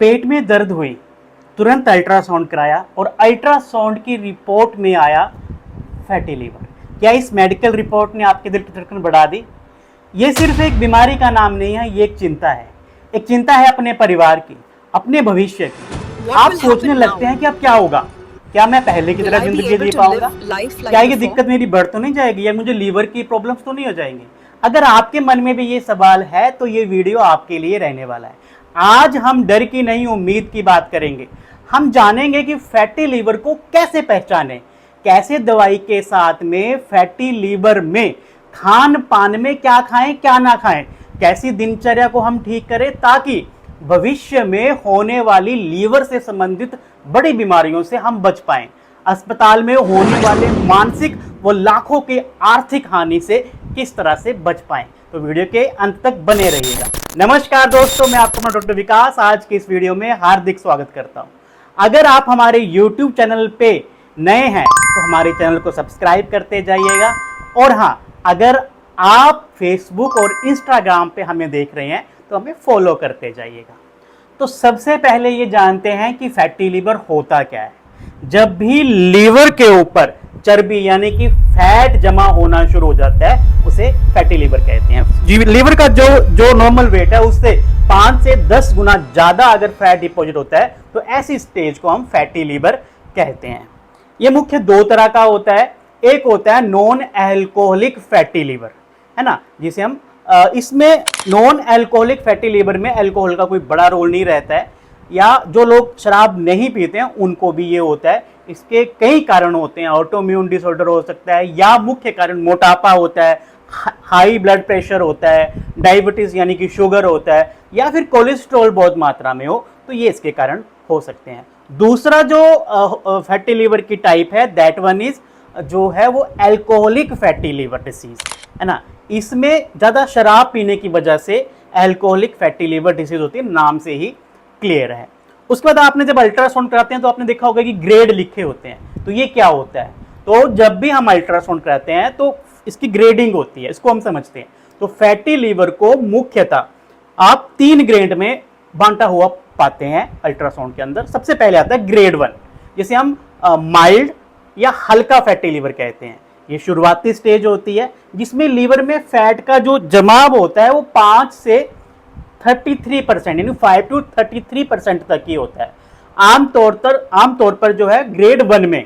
पेट में दर्द हुई, तुरंत अल्ट्रासाउंड कराया और अल्ट्रासाउंड की रिपोर्ट में आया फैटी लीवर। क्या इस मेडिकल रिपोर्ट ने आपके दिल की धड़कन बढ़ा दी? ये सिर्फ एक बीमारी का नाम नहीं है, ये एक चिंता है। एक चिंता है अपने परिवार की, अपने भविष्य की। आप सोचने लगते हैं कि अब क्या होगा, क्या मैं पहले की तरह जिंदगी जी पाऊंगा, क्या ये दिक्कत मेरी बढ़ तो नहीं जाएगी, या मुझे लीवर की प्रॉब्लम्स तो नहीं हो जाएंगी। अगर आपके मन में भी ये सवाल है तो ये वीडियो आपके लिए रहने वाला है। आज हम डर की नहीं उम्मीद की बात करेंगे। हम जानेंगे कि फैटी लीवर को कैसे पहचानें, कैसे दवाई के साथ में फैटी लीवर में खान पान में क्या खाएं क्या ना खाएं, कैसी दिनचर्या को हम ठीक करें ताकि भविष्य में होने वाली लीवर से संबंधित बड़ी बीमारियों से हम बच पाएं, अस्पताल में होने वाले मानसिक व लाखों के आर्थिक हानि से किस तरह से बच पाएं। तो वीडियो के अंत तक बने रहिएगा। नमस्कार दोस्तों, मैं आपका अपना डॉक्टर विकास आज के इस वीडियो में हार्दिक स्वागत करता हूं। अगर आप हमारे YouTube चैनल पे नए हैं तो हमारे चैनल को सब्सक्राइब करते जाइएगा, और हाँ, अगर आप फेसबुक और इंस्टाग्राम पे हमें देख रहे हैं तो हमें फॉलो करते जाइएगा। तो सबसे पहले ये जानते हैं कि फैटी लीवर होता क्या है। जब भी लीवर के ऊपर चर्बी यानी कि फैट जमा होना शुरू हो जाता है उसे फैटी लीवर कहते हैं। लीवर का जो नॉर्मल वेट है उससे 5 से 10 गुना ज्यादा अगर फैट डिपॉजिट होता है तो ऐसी स्टेज को हम फैटी लीवर कहते हैं। ये मुख्य दो तरह का होता है। एक होता है नॉन अल्कोहलिक फैटी लीवर, है ना, जिसे हम इसमें नॉन अल्कोहलिक फैटी लीवर में अल्कोहल का कोई बड़ा रोल नहीं रहता है, या जो लोग शराब नहीं पीते हैं उनको भी ये होता है। इसके कई कारण होते हैं, ऑटोइम्यून डिसऑर्डर हो सकता है, या मुख्य कारण मोटापा होता है, हाई ब्लड प्रेशर होता है, डायबिटीज यानी कि शुगर होता है, या फिर कोलेस्ट्रॉल बहुत मात्रा में हो, तो ये इसके कारण हो सकते हैं। दूसरा जो फैटी लीवर की टाइप है दैट वन इज जो है वो अल्कोहलिक फैटी लीवर डिसीज, है ना। इसमें ज़्यादा शराब पीने की वजह से अल्कोहलिक फैटी लीवर डिसीज होती है, नाम से ही क्लियर है। उसके बाद आपने जब अल्ट्रासाउंड कराते हैं तो आपने देखा होगा कि ग्रेड लिखे होते हैं। तो ये क्या होता है, तो जब भी हम अल्ट्रासाउंड कराते हैं तो इसकी ग्रेडिंग होती है, इसको हम समझते हैं। तो फैटी लीवर को मुख्यतः आप 3 ग्रेड में बांटा हुआ पाते हैं अल्ट्रासाउंड के अंदर। सबसे पहले आता है ग्रेड 1, जिसे हम माइल्ड या हल्का फैटी लीवर कहते हैं। ये शुरुआती स्टेज होती है जिसमें लीवर में फैट का जो जमाव होता है वो 5 से 33% यानी 5 to 33% तक ही होता है। आमतौर पर जो है ग्रेड 1 में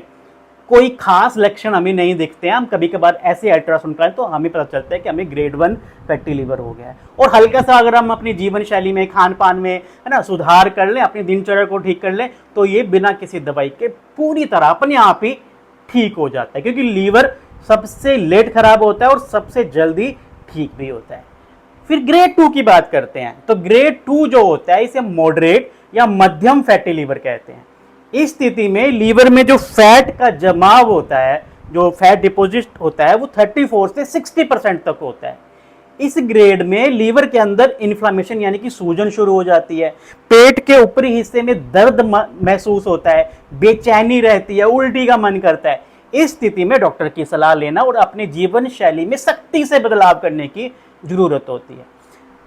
कोई खास लक्षण हमें नहीं दिखते हैं। हम कभी कभार ऐसे अल्ट्रासाउंड कराएं तो हमें पता चलता है कि हमें ग्रेड 1 फैटी लीवर हो गया है। और हल्का सा अगर हम अपनी जीवन शैली में, खान पान में, है ना, सुधार कर लें, अपनी दिनचर्या को ठीक कर लें, तो ये बिना किसी दवाई के पूरी तरह अपने आप ही ठीक हो जाता है, क्योंकि लीवर सबसे लेट खराब होता है और सबसे जल्दी ठीक भी होता है। फिर ग्रेड 2 की बात करते हैं। तो ग्रेड 2 जो होता है इसे मॉडरेट या मध्यम फैटी लीवर कहते हैं। इस स्थिति में लीवर में जो फैट का जमाव होता है, जो फैट डिपॉजिट होता है, वो 34 से 60% तक होता है। इस ग्रेड में लीवर के अंदर इन्फ्लामेशन यानी कि सूजन शुरू हो जाती है, पेट के ऊपरी हिस्से में दर्द महसूस होता है, बेचैनी रहती है, उल्टी का मन करता है। इस स्थिति में डॉक्टर की सलाह लेना और अपने जीवन शैली में सख्ती से बदलाव करने की जरूरत होती है।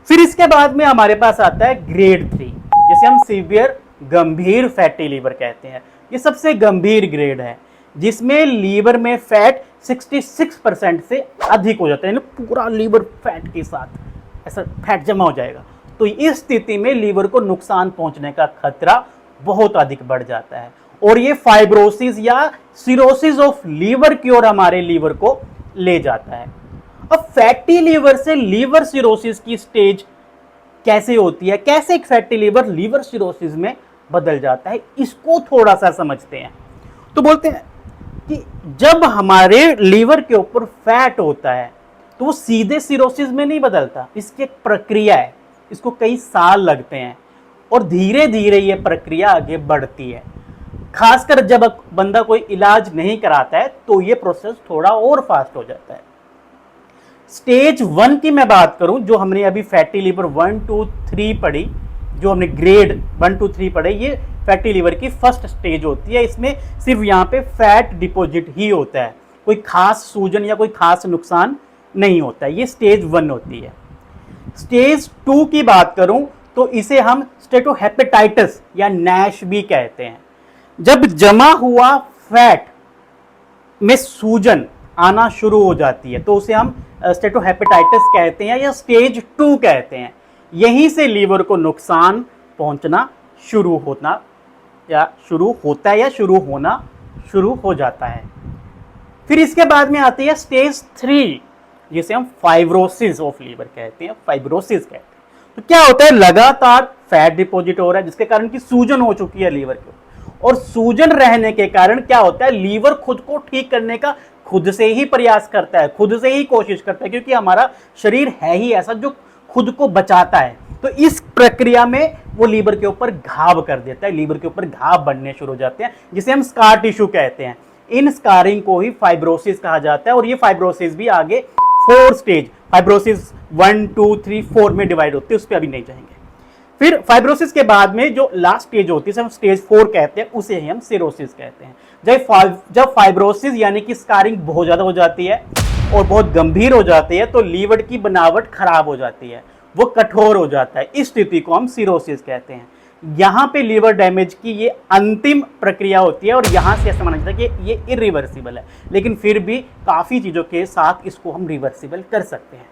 फिर इसके बाद में हमारे पास आता है ग्रेड 3, जिसे हम सीवियर गंभीर फैटी लीवर कहते हैं। ये सबसे गंभीर ग्रेड है जिसमें लीवर में फैट 66% से अधिक हो जाता है, यानी पूरा लीवर फैट के साथ ऐसा फैट जमा हो जाएगा। तो इस स्थिति में लीवर को नुकसान पहुंचने का खतरा बहुत अधिक बढ़ जाता है, और ये फाइब्रोसिस या सिरोसिस ऑफ लीवर की ओर हमारे लीवर को ले जाता है। अब फैटी लीवर से लीवर सिरोसिस की स्टेज कैसे होती है, कैसे एक फैटी लीवर लीवर सिरोसिस में बदल जाता है, इसको थोड़ा सा समझते हैं। तो बोलते हैं कि जब हमारे लीवर के ऊपर फैट होता है तो वो सीधे सिरोसिस में नहीं बदलता, इसकी एक प्रक्रिया है, इसको कई साल लगते हैं और धीरे धीरे ये प्रक्रिया आगे बढ़ती है। खासकर जब बंदा कोई इलाज नहीं कराता है तो ये प्रोसेस थोड़ा और फास्ट हो जाता है। स्टेज 1 की मैं बात करूं, जो हमने अभी फैटी लीवर 1 2 3 पढ़ी, जो हमने ग्रेड 1 2 3 पढ़े, ये फैटी लीवर की फर्स्ट स्टेज होती है। इसमें सिर्फ यहाँ पे फैट डिपॉजिट ही होता है, कोई खास सूजन या कोई खास नुकसान नहीं होता है। ये स्टेज 1 होती है। स्टेज 2 की बात करूं तो इसे हम स्टेटोहेपेटाइटिस या नैश भी कहते हैं। जब जमा हुआ फैट में सूजन आना शुरू हो जाती है तो उसे हम स्टेटोहेपेटाइटिस कहते हैं या स्टेज 2 कहते हैं। यहीं से लीवर को नुकसान पहुंचना शुरू होता है या शुरू हो जाता है। फिर इसके बाद में आती है स्टेज 3, जिसे हम फाइब्रोसिस ऑफ लीवर कहते हैं, फाइब्रोसिस कहते हैं। तो क्या होता है, लगातार फैट डिपॉजिट हो रहा है जिसके कारण की सूजन हो चुकी है लीवर को, और सूजन रहने के कारण क्या होता है, लीवर खुद को ठीक करने का खुद से ही प्रयास करता है, खुद से ही कोशिश करता है, क्योंकि हमारा शरीर है ही ऐसा जो खुद को बचाता है। तो इस प्रक्रिया में वो लीवर के ऊपर घाव कर देता है, लीवर के ऊपर घाव बनने शुरू हो जाते हैं जिसे हम स्कार टिश्यू कहते हैं। इन स्कारिंग को ही फाइब्रोसिस कहा जाता है, और ये फाइब्रोसिस भी आगे 4 स्टेज, फाइब्रोसिस 1, 2, 3, 4 में डिवाइड होती है, उस पर अभी नहीं जाएंगे। फिर फाइब्रोसिस के बाद में जो लास्ट स्टेज होती है, हम स्टेज 4 कहते हैं, उसे ही हम सिरोसिस कहते हैं। जब फाइब्रोसिस यानी कि स्कारिंग बहुत ज्यादा हो जाती है और बहुत गंभीर हो जाती है तो लीवर की बनावट खराब हो जाती है, वो कठोर हो जाता है। इस स्थिति को हम सिरोसिस कहते हैं। यहाँ पे लीवर डैमेज की ये अंतिम प्रक्रिया होती है, और यहाँ से ऐसा माना जाता है कि ये इरिवर्सिबल है, लेकिन फिर भी काफ़ी चीज़ों के साथ इसको हम रिवर्सिबल कर सकते हैं।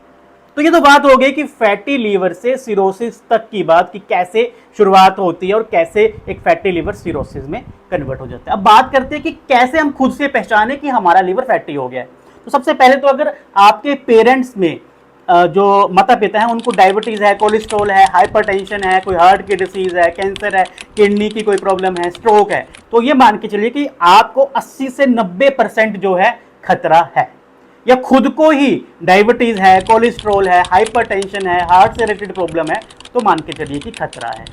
तो ये तो बात हो गई कि फैटी लीवर से सिरोसिस तक की बात, कि कैसे शुरुआत होती है और कैसे एक फैटी लीवर सिरोसिस में कन्वर्ट हो जाता है। अब बात करते हैं कि कैसे हम खुद से पहचाने कि हमारा लीवर फैटी हो गया है। तो सबसे पहले तो अगर आपके पेरेंट्स में जो माता पिता हैं उनको डायबिटीज़ है, कोलेस्ट्रॉल है, हाइपरटेंशन है, कोई हार्ट की डिसीज़ है, कैंसर है, किडनी की कोई प्रॉब्लम है, स्ट्रोक है, तो ये मान के चलिए कि आपको 80 से 90% जो है खतरा है। या खुद को ही डायबिटीज़ है, कोलेस्ट्रॉल है, हाइपरटेंशन है, हार्ट से रिलेटेड प्रॉब्लम है, तो मान के चलिए कि खतरा है।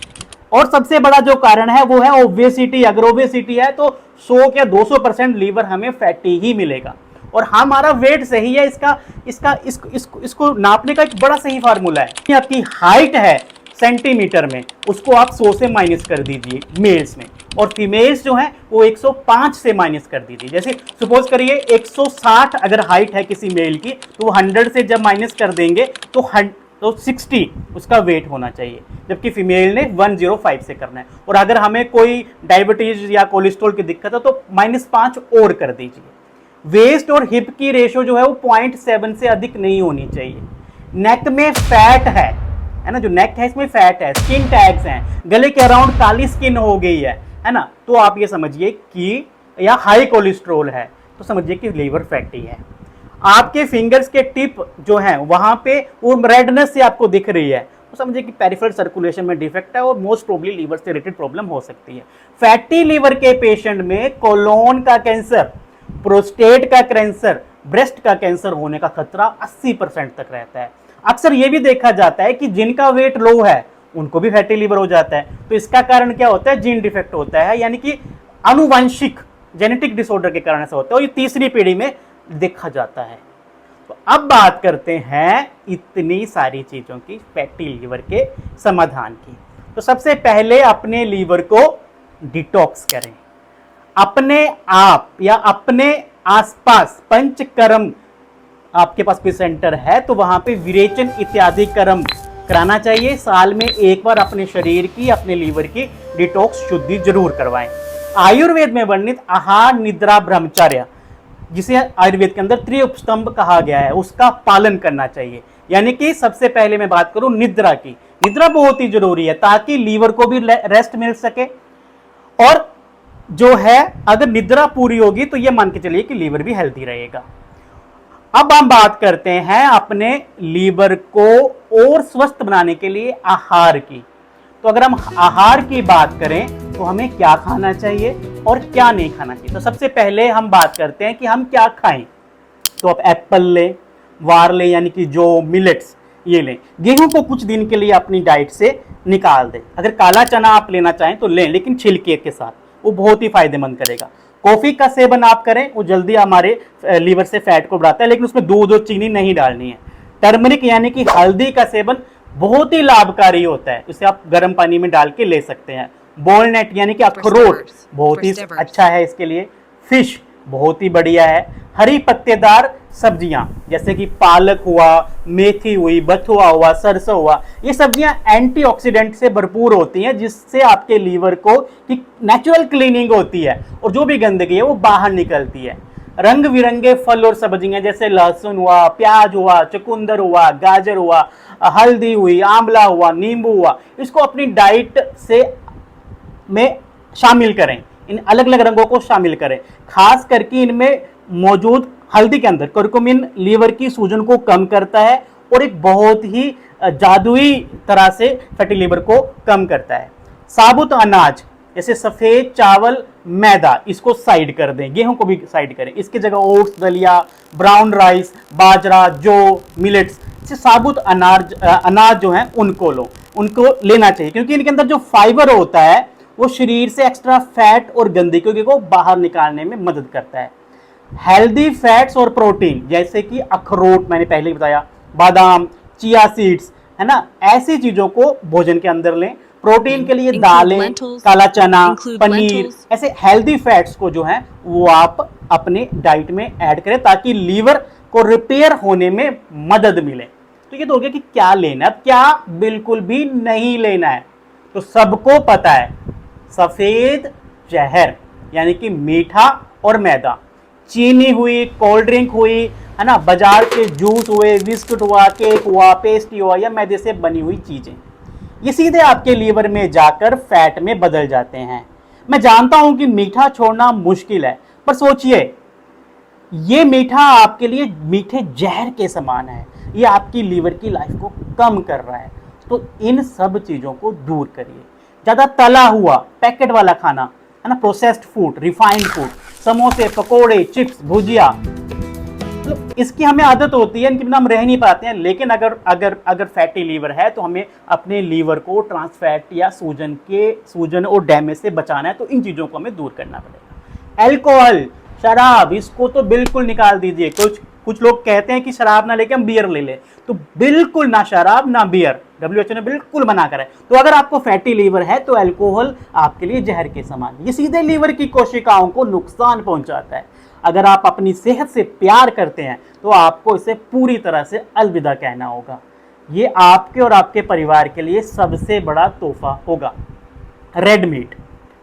और सबसे बड़ा जो कारण है वो है ओबेसिटी। अगर ओबेसिटी है तो 100 या 200% लीवर हमें फैटी ही मिलेगा। और हमारा वेट सही है, इसको नापने का एक बड़ा सही फार्मूला है। आपकी हाइट है सेंटीमीटर में, उसको आप 100 से माइनस कर दीजिए मेल्स में, और फीमेल्स जो हैं वो 105 से माइनस कर दीजिए। जैसे सपोज करिए 160 अगर हाइट है किसी मेल की, तो 100 से जब माइनस कर देंगे तो 60 उसका वेट होना चाहिए, जबकि फीमेल ने 105 से करना है। और अगर हमें कोई डायबिटीज या कोलेस्ट्रॉल की दिक्कत है तो -5 और कर दीजिए। वेस्ट और हिप की रेशो जो है वो 0.7 से अधिक नहीं होनी चाहिए। नेक में फैट है ना, जो नेक है इसमें फैट है, स्किन टैग्स हैं, गले के अराउंड काली स्किन हो गई है ना, तो आप ये समझिए कि या हाई कोलेस्ट्रॉल है तो समझिए कि लीवर फैटी है। आपके फिंगर्स के टिप जो है वहां पे वो रेडनेस से आपको दिख रही है तो समझिए कि पेरिफेरल सर्कुलेशन में डिफेक्ट है और मोस्ट प्रोबेबली लीवर से रिलेटेड प्रॉब्लम हो सकती है। फैटी लीवर के पेशेंट में कोलोन का कैंसर, प्रोस्टेट का कैंसर, ब्रेस्ट का कैंसर होने का खतरा 80% तक रहता है। अक्सर यह भी देखा जाता है कि जिनका वेट लो है उनको भी फैटी लीवर हो जाता है। तो इसका कारण क्या होता है, जीन डिफेक्ट होता है, यानी कि आनुवंशिक जेनेटिक डिसऑर्डर के कारण से होता है, और ये तीसरी पीढ़ी में देखा जाता है। तो अब बात करते हैं इतनी सारी चीजों की, फैटी लीवर के समाधान की। तो सबसे पहले अपने लीवर को डिटॉक्स करें। अपने आप या अपने आसपास पंचकर्म, आपके पास कोई सेंटर है तो वहां पे विरेचन इत्यादि कर्म कराना चाहिए। साल में एक बार अपने शरीर की, अपने लीवर की डिटॉक्स शुद्धि जरूर करवाएं। आयुर्वेद में वर्णित आहार, निद्रा, ब्रह्मचर्य, जिसे आयुर्वेद के अंदर त्रिउपस्तंभ कहा गया है, उसका पालन करना चाहिए। यानी कि सबसे पहले मैं बात करूं निद्रा की। निद्रा बहुत ही जरूरी है ताकि लीवर को भी रेस्ट मिल सके, और जो है अगर निद्रा पूरी होगी तो ये मान के चलिए कि लीवर भी हेल्दी रहेगा। अब हम बात करते हैं अपने लीवर को और स्वस्थ बनाने के लिए आहार की। तो अगर हम आहार की बात करें तो हमें क्या खाना चाहिए और क्या नहीं खाना चाहिए। तो सबसे पहले हम बात करते हैं कि हम क्या खाएं। तो आप एप्पल लें, वार लें, यानी कि जो मिलेट्स ये लें। गेहूं को कुछ दिन के लिए अपनी डाइट से निकाल दें। अगर काला चना आप लेना चाहें तो लें, लेकिन छिलके के साथ, वो बहुत ही फायदेमंद करेगा। कॉफी का सेवन आप करें, वो जल्दी हमारे लीवर से फैट को बढ़ाता है, लेकिन उसमें दूध और चीनी नहीं डालनी है। टर्मरिक यानी कि हल्दी का सेवन बहुत ही लाभकारी होता है, इसे आप गर्म पानी में डाल के ले सकते हैं। वॉलनट यानी कि अखरोट बहुत ही अच्छा है इसके लिए। फिश बहुत ही बढ़िया है। हरी पत्तेदार सब्जियां जैसे कि पालक हुआ, मेथी हुई, बथुआ हुआ, सरसों हुआ, ये सब्जियां एंटीऑक्सीडेंट से भरपूर होती हैं, जिससे आपके लीवर को की नेचुरल क्लीनिंग होती है और जो भी गंदगी है वो बाहर निकलती है। रंग बिरंगे फल और सब्जियां जैसे लहसुन हुआ, प्याज हुआ, चुकंदर हुआ, गाजर हुआ, हल्दी हुई, आंवला हुआ, नींबू हुआ, इसको अपनी डाइट से में शामिल करें। इन अलग अलग रंगों को शामिल करें। खास करके इनमें मौजूद हल्दी के अंदर करकुमिन लीवर की सूजन को कम करता है और एक बहुत ही जादुई तरह से फैटी लीवर को कम करता है। साबुत अनाज जैसे सफेद चावल, मैदा, इसको साइड कर दें, गेहूं को भी साइड करें, इसकी जगह ओट्स, दलिया, ब्राउन राइस, बाजरा, जौ, मिलेट्स, साबुत अनाज जो है उनको लो, उनको लेना चाहिए, क्योंकि इनके अंदर जो फाइबर होता है वो शरीर से एक्स्ट्रा फैट और गंदगी को बाहर निकालने में मदद करता है। हेल्दी फैट्स और प्रोटीन जैसे कि अखरोट, मैंने पहले ही बताया, बादाम, चिया सीड्स, है ना, ऐसी चीजों को भोजन के अंदर लें। प्रोटीन के लिए दालें, काला चना, पनीर, ऐसे हेल्दी फैट्स को जो है वो आप अपने डाइट में ऐड करें ताकि लीवर को रिपेयर होने में मदद मिले। तो ये तो हो गया कि क्या लेना है। अब क्या बिल्कुल भी नहीं लेना है, तो सबको पता है, सफेद जहर यानी कि मीठा और मैदा, चीनी हुई, कोल्ड ड्रिंक हुई, है ना, बाजार के जूस हुए, बिस्कुट हुआ, केक हुआ, पेस्ट्री हुआ या मैदे से बनी हुई चीजें, ये सीधे आपके लीवर में जाकर फैट में बदल जाते हैं। मैं जानता हूं कि मीठा छोड़ना मुश्किल है, पर सोचिए, ये मीठा आपके लिए मीठे जहर के समान है, ये आपकी लीवर की लाइफ को कम कर रहा है। तो इन सब चीजों को दूर करिए। ज्यादा तला हुआ, पैकेट वाला खाना, है ना, प्रोसेस्ड फूड, रिफाइंड फूड, समोसे, पकोड़े, चिप्स, भुजिया, तो इसकी हमें आदत होती है, इनके बिना हम रह नहीं पाते हैं। लेकिन अगर फैटी लीवर है तो हमें अपने लीवर को ट्रांसफैट या सूजन और डैमेज से बचाना है, तो इन चीजों को हमें दूर करना पड़ेगा। अल्कोहल, शराब, इसको तो बिल्कुल निकाल दीजिए। कुछ लोग कहते हैं कि शराब ना लेके हम बियर ले ले, तो बिल्कुल ना शराब ना बियर, WHO ने बिल्कुल मना करा है। तो अगर आपको फैटी लीवर है तो अल्कोहल आपके लिए जहर के समान, ये सीधे लीवर की कोशिकाओं को नुकसान पहुंचाता है। अगर आप अपनी सेहत से प्यार करते हैं तो आपको इसे पूरी तरह से अलविदा कहना होगा। ये आपके और आपके परिवार के लिए सबसे बड़ा तोहफा होगा। रेड मीट,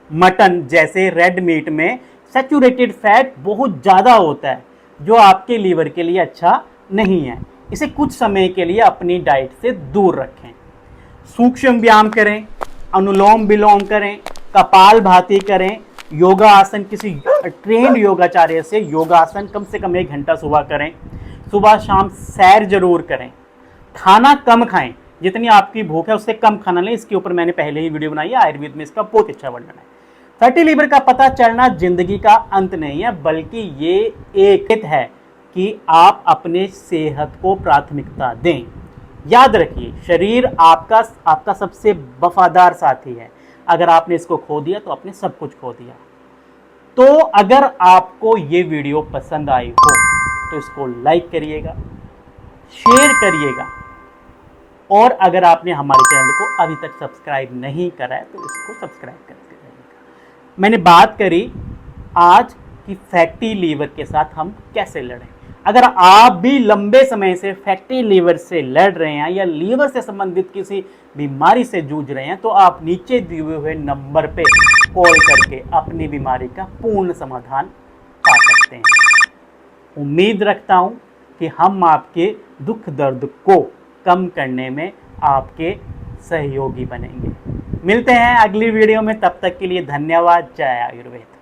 मटन जैसे रेड मीट में सैचुरेटेड फैट बहुत ज़्यादा होता है, जो आपके लीवर के लिए अच्छा नहीं है। इसे कुछ समय के लिए अपनी डाइट से दूर रखें। सूक्ष्म व्यायाम करें, अनुलोम विलोम करें, कपाल भाती करें, योगा आसन, किसी ट्रेंड योगाचार्य से योगासन कम से कम 1 घंटा सुबह करें। सुबह शाम सैर जरूर करें। खाना कम खाएं, जितनी आपकी भूख है उससे कम खाना लें। इसके ऊपर मैंने पहले ही वीडियो बनाई है, आयुर्वेद में इसका बहुत अच्छा वर्णन है। फैटी लीवर का पता चलना जिंदगी का अंत नहीं है, बल्कि ये एक हित है कि आप अपने सेहत को प्राथमिकता दें। याद रखिए, शरीर आपका सबसे वफादार साथी है। अगर आपने इसको खो दिया तो आपने सब कुछ खो दिया। तो अगर आपको ये वीडियो पसंद आई हो तो इसको लाइक करिएगा, शेयर करिएगा, और अगर आपने हमारे चैनल को अभी तक सब्सक्राइब नहीं करा है तो इसको सब्सक्राइब करके रहिएगा। मैंने बात करी आज कि फैटी लीवर के साथ हम कैसे लड़ें। अगर आप भी लंबे समय से फैटी लीवर से लड़ रहे हैं या लीवर से संबंधित किसी बीमारी से जूझ रहे हैं तो आप नीचे दिए हुए नंबर पे कॉल करके अपनी बीमारी का पूर्ण समाधान पा सकते हैं। उम्मीद रखता हूं कि हम आपके दुख दर्द को कम करने में आपके सहयोगी बनेंगे। मिलते हैं अगली वीडियो में, तब तक के लिए धन्यवाद। जय आयुर्वेद।